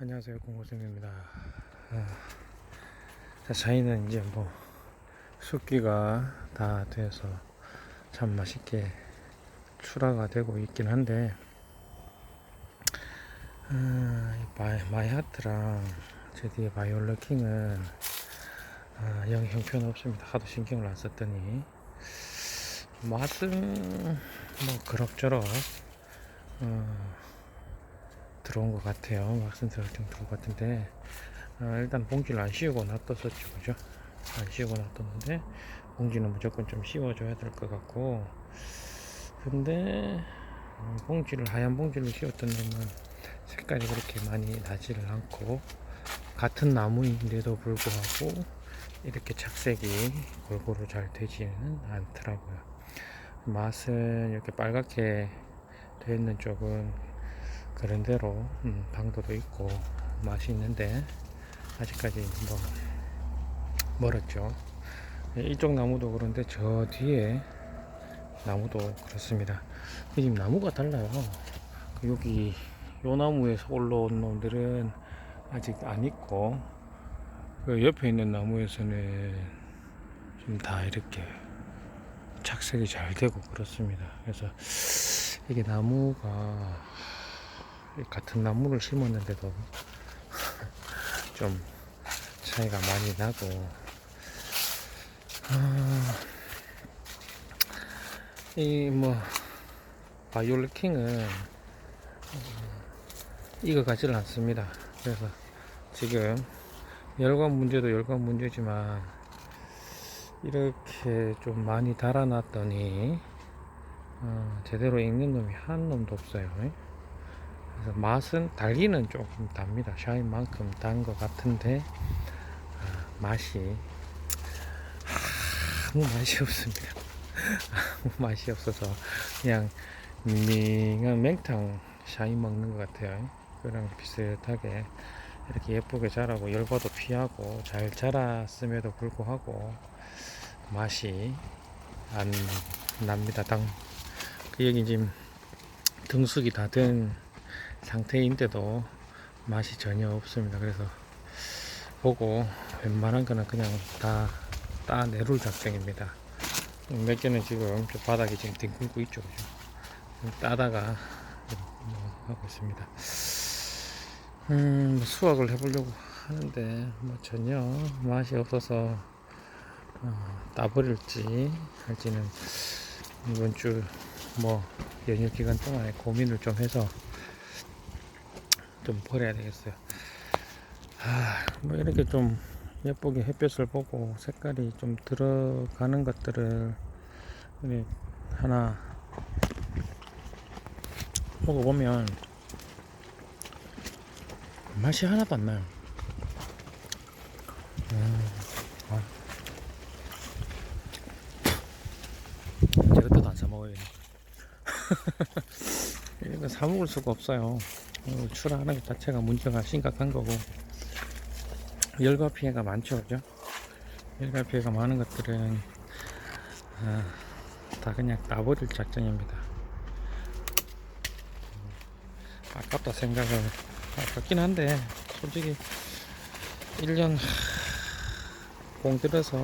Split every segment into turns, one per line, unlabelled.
안녕하세요, 공고생입니다. 저희는 이제 뭐 숙기가 다 돼서 참 맛있게 출하가 되고 있긴 한데, 마이하트랑 제 뒤에 바이올렛킹은 영 형편 없습니다. 하도 신경을 안 썼더니 맛은 뭐 그럭저럭 들어온 것 같아요. 맛은 들어온 것 같은데, 일단 봉지를 안 씌우고 놔뒀었죠, 그죠? 안 씌우고 놔뒀는데 봉지는 무조건 좀 씌워줘야 될 것 같고, 근데 봉지를 하얀 봉지를 씌웠던 놈은 색깔이 그렇게 많이 나지를 않고, 같은 나무인데도 불구하고 이렇게 착색이 골고루 잘 되지는 않더라고요. 맛은 이렇게 빨갛게 되어 있는 쪽은 그런대로 당도도 있고 맛이 있는데, 아직까지 뭐 멀었죠. 이쪽 나무도 그런데 저 뒤에 나무도 그렇습니다. 지금 나무가 달라요. 여기 요 나무에서 올라온 놈들은 아직 안 있고, 그 옆에 있는 나무에서는 좀 다 이렇게 착색이 잘 되고 그렇습니다. 그래서 이게 나무가 같은 나무를 심었는데도 좀 차이가 많이 나고, 이 뭐 바이올렛킹은 익어가지를 않습니다. 그래서 지금 열과 문제도 열과 문제지만 이렇게 좀 많이 달아놨더니 제대로 익는 놈이 한 놈도 없어요. 그래서 맛은 달기는 조금 답니다. 샤인만큼 단 것 같은데 맛이 아무 맛이 없습니다. 아무 맛이 없어서 그냥 밍밍한 맹탕 샤인 먹는 것 같아요. 그랑 비슷하게 이렇게 예쁘게 자라고 열과도 피하고 잘 자랐음에도 불구하고 맛이 안 납니다. 그 얘기 지금 등숙이 다 된 상태인데도 맛이 전혀 없습니다. 그래서 보고 웬만한 거는 그냥 다 따내룰 작정입니다. 몇 개는 지금 저 바닥에 지금 뒹굴고 있죠, 그죠? 따다가 하고 있습니다. 수확을 해보려고 하는데 뭐 전혀 맛이 없어서 따버릴지 할지는 이번 주 뭐 연휴 기간 동안에 고민을 좀 해서 좀 버려야 되겠어요. 뭐 이렇게 좀 예쁘게 햇볕을 보고 색깔이 좀 들어가는 것들을 하나 먹어보면 맛이 하나도 안 나요. 제가 또안 사 먹어요. 이거 사 먹을 수가 없어요. 출하하는 것 자체가 문제가 심각한 거고, 열과 피해가 많죠, 그죠? 열과 피해가 많은 것들은 다 그냥 따버릴 작전입니다. 아깝다 생각을 아깝긴 한데, 솔직히 1년 공 들여서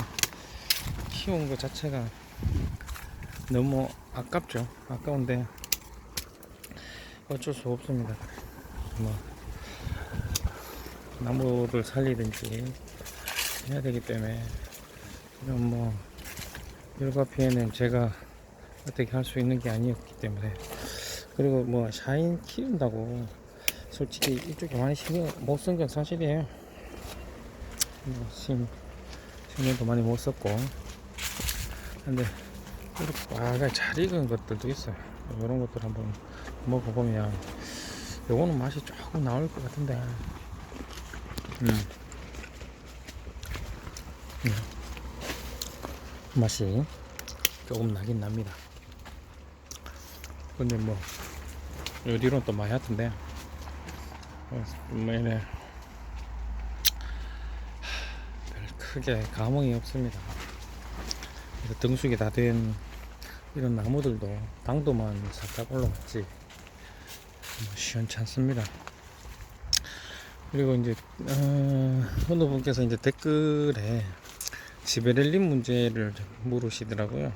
키운 것 자체가 너무 아깝죠. 아까운데 어쩔 수 없습니다. 뭐 나무를 살리든지 해야 되기 때문에, 이런 뭐 열과 피해는 제가 어떻게 할 수 있는 게 아니었기 때문에. 그리고 뭐 샤인 키운다고 솔직히 이쪽에 많이 신경 못 쓴 건 사실이에요. 뭐 신경도 많이 못 썼고, 근데 이렇게 과가 잘 익은 것들도 있어요. 이런 것들 한번 먹어보면 요거는 맛이 조금 나올 것 같은데, 맛이 조금 나긴 납니다. 근데 뭐 요 뒤로는 또 많이 하던데, 뭐 이래 별 크게 감흥이 없습니다. 그래서 등숙이 다 된 이런 나무들도 당도만 살짝 올라갔지 뭐 시원찮습니다. 그리고 이제 어느 분께서 이제 댓글에 지베렐린 문제를 물으시더라고요.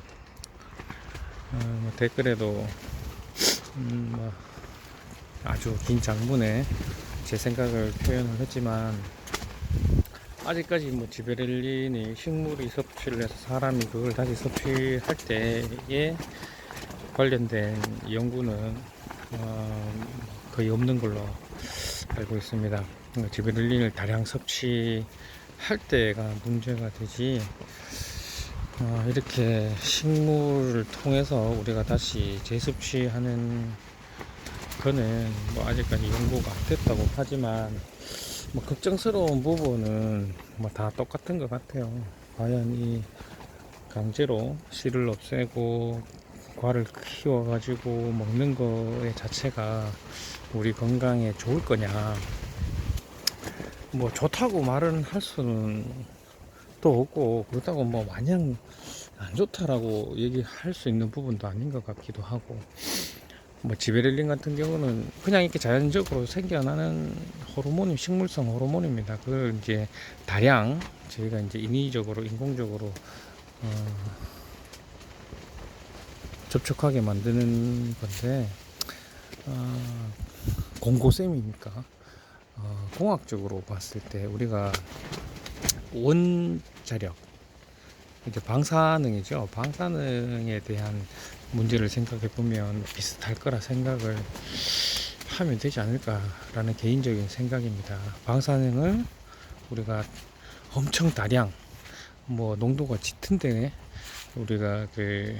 뭐 댓글에도 뭐 아주 긴 장문에 제 생각을 표현을 했지만, 아직까지 뭐 지베렐린이 식물이 섭취를 해서 사람이 그걸 다시 섭취할 때에 관련된 연구는 거의 없는 걸로 알고 있습니다. 지베렐린을 다량 섭취할 때가 문제가 되지, 이렇게 식물을 통해서 우리가 다시 재섭취하는 거는 뭐 아직까지 연구가 안 됐다고 하지만, 뭐 걱정스러운 부분은 뭐 다 똑같은 것 같아요. 과연 이 강제로 씨를 없애고 과를 키워 가지고 먹는 거에 자체가 우리 건강에 좋을 거냐, 뭐 좋다고 말은 할 수는 또 없고, 그렇다고 뭐 마냥 안 좋다라고 얘기할 수 있는 부분도 아닌 것 같기도 하고, 뭐 지베렐린 같은 경우는 그냥 이렇게 자연적으로 생겨나는 호르몬이 식물성 호르몬입니다. 그걸 이제 다량 저희가 이제 인위적으로 인공적으로 접촉하게 만드는 건데, 공고셈이니까 공학적으로 봤을 때 우리가 원자력, 이제 방사능이죠. 방사능에 대한 문제를 생각해 보면 비슷할 거라 생각을 하면 되지 않을까라는 개인적인 생각입니다. 방사능을 우리가 엄청 다량, 뭐 농도가 짙은데 우리가 그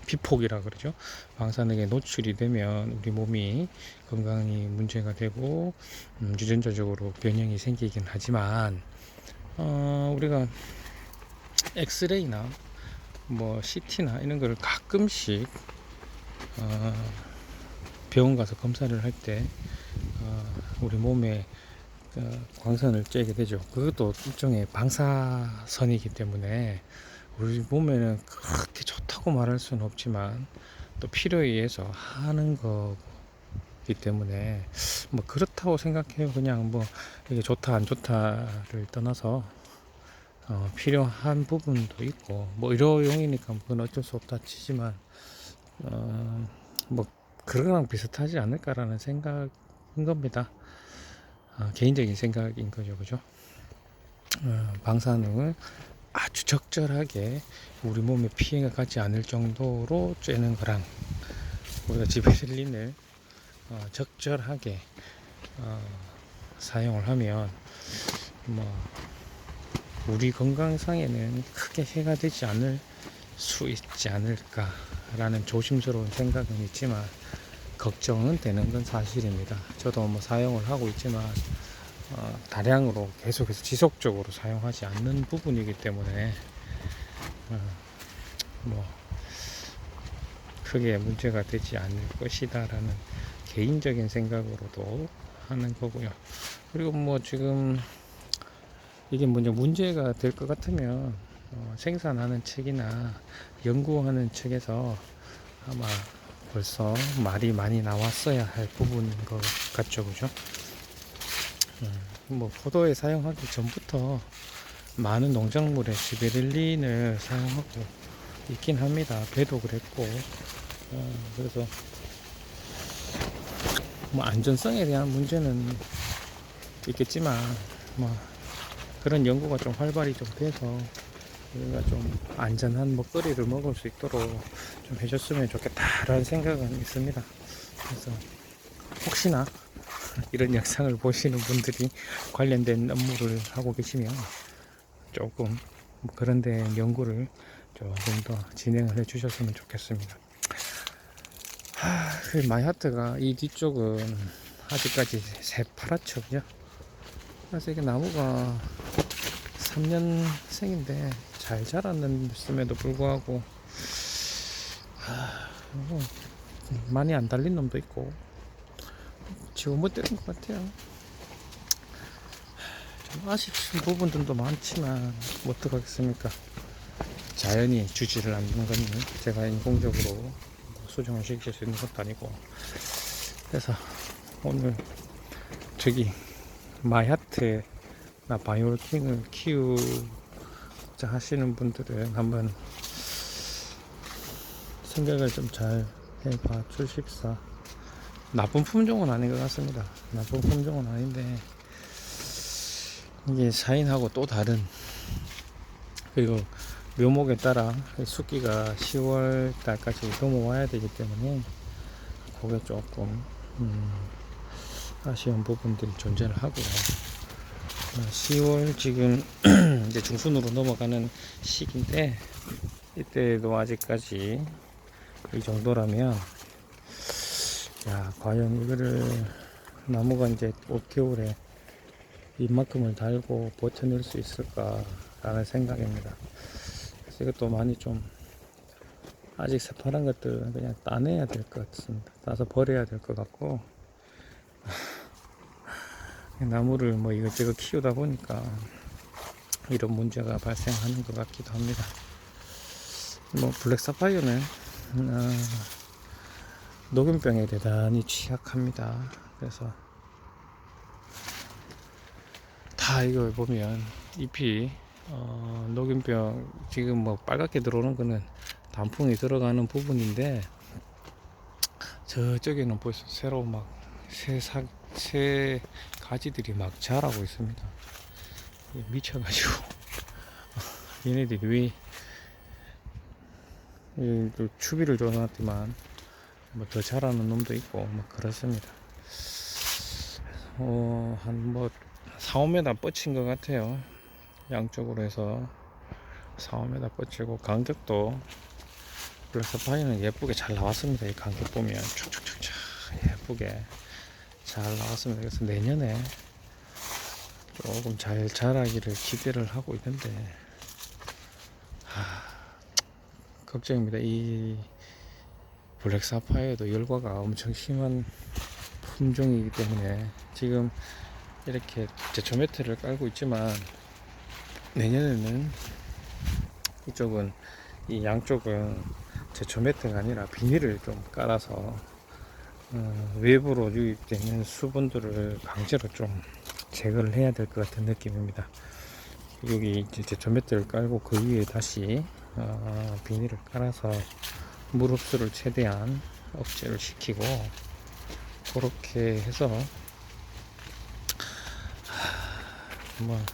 비폭이라 그러죠. 방사능에 노출이 되면 우리 몸이 건강이 문제가 되고 유전자적으로 변형이 생기긴 하지만, 우리가 엑스레이나 뭐 CT나 이런 걸 가끔씩 병원 가서 검사를 할 때 우리 몸에 광선을 쬐게 되죠. 그것도 일종의 방사선이기 때문에 우리 몸에는 그렇게 좋다고 말할 수는 없지만 또 필요에 의해서 하는 거기 때문에 뭐 그렇다고 생각해요. 그냥 뭐 이게 좋다 안 좋다를 떠나서 필요한 부분도 있고, 뭐 의료용이니까 그건 어쩔 수 없다 치지만, 뭐 그거랑 비슷하지 않을까라는 생각인 겁니다. 개인적인 생각인 거죠, 그죠? 방사능을 아주 적절하게 우리 몸에 피해가 가지 않을 정도로 쬐는 거랑, 우리가 지베렐린을 적절하게 사용을 하면 뭐 우리 건강상에는 크게 해가 되지 않을 수 있지 않을까라는 조심스러운 생각은 있지만, 걱정은 되는 건 사실입니다. 저도 뭐 사용을 하고 있지만 다량으로 계속해서 지속적으로 사용하지 않는 부분이기 때문에 뭐 크게 문제가 되지 않을 것이다라는 개인적인 생각으로도 하는 거고요. 그리고 뭐 지금 이게 먼저 문제가 될 것 같으면 생산하는 측이나 연구하는 측에서 아마 벌써 말이 많이 나왔어야 할 부분인 것 같죠, 그죠? 뭐 포도에 사용하기 전부터 많은 농작물에 지베렐린을 사용하고 있긴 합니다. 배도 그랬고, 그래서 뭐 안전성에 대한 문제는 있겠지만, 뭐 그런 연구가 좀 활발히 좀 돼서 우리가 좀 안전한 먹거리를 먹을 수 있도록 좀 해줬으면 좋겠다라는 생각은 있습니다. 그래서 혹시나 이런 영상을 보시는 분들이 관련된 업무를 하고 계시면 조금 그런 데 연구를 조금 더 진행을 해 주셨으면 좋겠습니다. 그 마이하트가 이 뒤쪽은 아직까지 새파랗죠, 그죠? 그래서 이게 나무가 3년생인데 잘 자랐음에도 불구하고 많이 안 달린 놈도 있고 지금 못 되는 것 같아요. 좀 아쉬운 부분들도 많지만 뭐 어떡하겠습니까? 자연이 주지를 않는 건 제가 인공적으로 수정을 시킬 수 있는 것도 아니고, 그래서 오늘 저기 마야트나 바이올킹을 키우자 하시는 분들은 한번 생각을 좀 잘 해봐 주십사. 나쁜 품종은 아닌 것 같습니다. 나쁜 품종은 아닌데 이게 샤인하고 또 다른, 그리고 묘목에 따라 숙기가 10월 달까지 넘어와야 되기 때문에 그게 조금 아쉬운 부분들이 존재를 하고요. 10월 지금 이제 중순으로 넘어가는 시기인데 이때도 아직까지 이 정도라면, 야, 과연 이거를 나무가 이제 올 겨울에 이만큼을 달고 버텨낼 수 있을까라는 생각입니다. 그래서 이것도 많이 좀 아직 새파란 것들은 그냥 따내야 될 것 같습니다. 따서 버려야 될 것 같고, 나무를 뭐 이것저것 키우다 보니까 이런 문제가 발생하는 것 같기도 합니다. 뭐 블랙 사파이어는 녹균병에 대단히 취약합니다. 그래서 다 이거 보면 잎이 녹균병 지금 뭐 빨갛게 들어오는 거는 단풍이 들어가는 부분인데, 저쪽에는 벌써 새로 막 새 가지들이 막 자라고 있습니다. 미쳐가지고 얘네들이 왜 추비를 줘놨지만 뭐 더 자라는 놈도 있고 막 그렇습니다. 한 뭐 4, 5m 뻗친 것 같아요. 양쪽으로 해서 4, 5m 뻗치고, 간격도 블랙사파이어는 예쁘게 잘 나왔습니다. 이 간격 보면 촉촉촉촉 예쁘게 잘 나왔습니다. 그래서 내년에 조금 잘 자라기를 기대를 하고 있는데, 걱정입니다. 이 블랙사파이어도 열과가 엄청 심한 품종이기 때문에 지금 이렇게 제초 매트를 깔고 있지만, 내년에는 이쪽은, 이 양쪽은 제초 매트가 아니라 비닐을 좀 깔아서 외부로 유입되는 수분들을 강제로 좀 제거를 해야 될 것 같은 느낌입니다. 여기 이제 제초 매트를 깔고 그 위에 다시 비닐을 깔아서 물 흡수를 최대한 억제를 시키고, 그렇게 해서 한번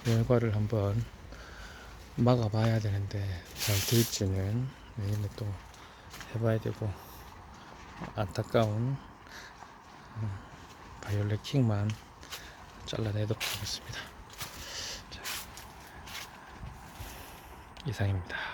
열과를 한번 막아봐야 되는데, 잘 될지는 내년에 또 해봐야 되고, 안타까운 바이올렛 킹만 잘라내도록 하겠습니다. 자, 이상입니다.